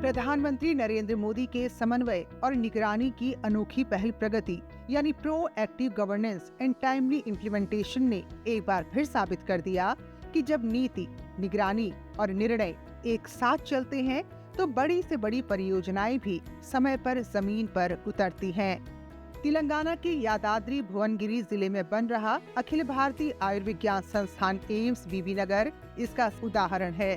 प्रधानमंत्री नरेंद्र मोदी के समन्वय और निगरानी की अनोखी पहल प्रगति यानी proactive governance and timely implementation ने एक बार फिर साबित कर दिया कि जब नीति, निगरानी और निर्णय एक साथ चलते हैं तो बड़ी से बड़ी परियोजनाएं भी समय पर जमीन पर उतरती हैं। तेलंगाना के यादाद्री भुवनगिरी जिले में बन रहा अखिल भारतीय आयुर्विज्ञान संस्थान एम्स बीबीनगर इसका उदाहरण है।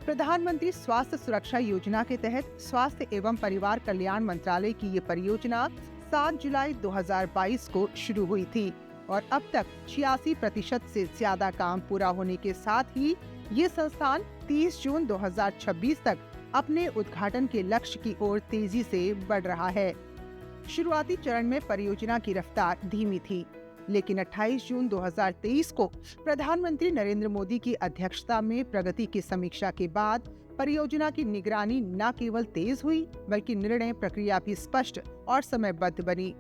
प्रधानमंत्री स्वास्थ्य सुरक्षा योजना के तहत स्वास्थ्य एवं परिवार कल्याण मंत्रालय की ये परियोजना 7 जुलाई 2022 को शुरू हुई थी और अब तक 86% से ज्यादा काम पूरा होने के साथ ही ये संस्थान 30 जून 2026 तक अपने उद्घाटन के लक्ष्य की ओर तेजी से बढ़ रहा है। शुरुआती चरण में परियोजना की रफ्तार धीमी थी, लेकिन 28 जून 2023 को प्रधानमंत्री नरेंद्र मोदी की अध्यक्षता में प्रगति की समीक्षा के बाद परियोजना की निगरानी न केवल तेज हुई बल्कि निर्णय प्रक्रिया भी स्पष्ट और समयबद्ध बनी।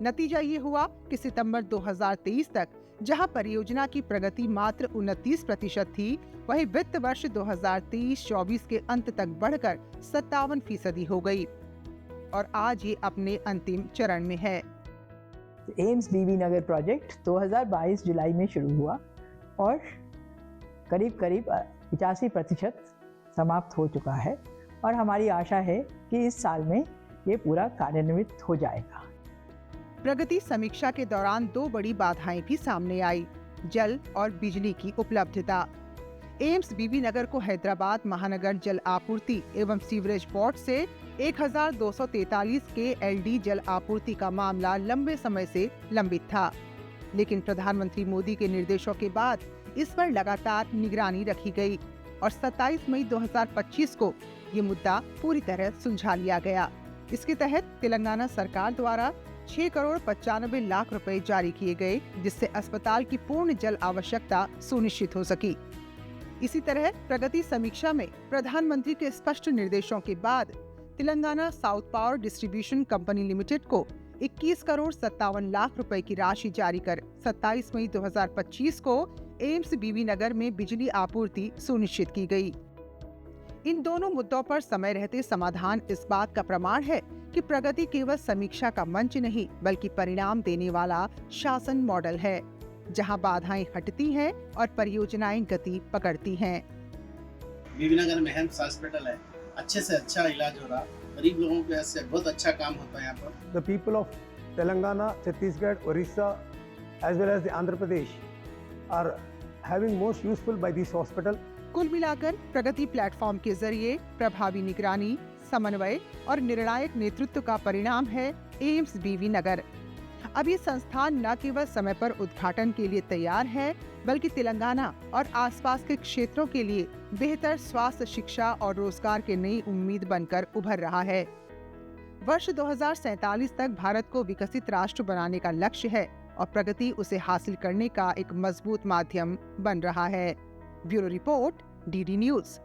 नतीजा ये हुआ कि सितंबर 2023 तक जहां परियोजना की प्रगति मात्र 29% थी, वहीं वित्त वर्ष 2023-24 के अंत तक बढ़कर 57% हो गई और आज ये अपने अंतिम चरण में है। एम्स बीबीनगर प्रोजेक्ट 2022 जुलाई में शुरू हुआ और करीब 85% समाप्त हो चुका है और हमारी आशा है कि इस साल में ये पूरा कार्यान्वित हो जाएगा। प्रगति समीक्षा के दौरान 2 बड़ी बाधाएं भी सामने आई, जल और बिजली की उपलब्धता। एम्स बीबीनगर को हैदराबाद महानगर जल आपूर्ति एवं सीवरेज बोर्ड से 1243 के एलडी जल आपूर्ति का मामला लंबे समय से लंबित था, लेकिन प्रधानमंत्री मोदी के निर्देशों के बाद इस पर लगातार निगरानी रखी गई और 27 मई 2025 को ये मुद्दा पूरी तरह सुलझा लिया गया। इसके तहत तेलंगाना सरकार द्वारा 6 करोड़ 95 लाख रुपए जारी किए गए, जिससे अस्पताल की पूर्ण जल आवश्यकता सुनिश्चित हो सकी। इसी तरह प्रगति समीक्षा में प्रधानमंत्री के स्पष्ट निर्देशों के बाद Telangana south power distribution company limited को 21 करोड़ 57 लाख रुपए की राशि जारी कर 27 मई 2025 को एम्स बीबीनगर में बिजली आपूर्ति सुनिश्चित की गई। इन दोनों मुद्दों पर समय रहते समाधान इस बात का प्रमाण है कि प्रगति केवल समीक्षा का मंच नहीं बल्कि परिणाम देने वाला शासन मॉडल है, जहां बाधाएं हटती हैं और परियोजनाएं गति पकड़ती हैं। बीबीनगर में हेम्स हॉस्पिटल है, अच्छे से अच्छा इलाज हो रहा, गरीब लोगों के से बहुत अच्छा काम होता है यहाँ पर। The people of Telangana, Chhattisgarh, Orissa, as well as the Andhra Pradesh are having most useful by this hospital. कुल मिलाकर प्रगति प्लेटफॉर्म के जरिए प्रभावी निगरानी, समन्वय और निर्णायक नेतृत्व का परिणाम है एम्स बीबीनगर। अब ये संस्थान न केवल समय पर उद्घाटन के लिए तैयार है, बल्कि तेलंगाना और आसपास के क्षेत्रों के लिए बेहतर स्वास्थ्य, शिक्षा और रोजगार के नई उम्मीद बनकर उभर रहा है। वर्ष 2047 तक भारत को विकसित राष्ट्र बनाने का लक्ष्य है और प्रगति उसे हासिल करने का एक मजबूत माध्यम बन रहा है। Bureau report, DD news.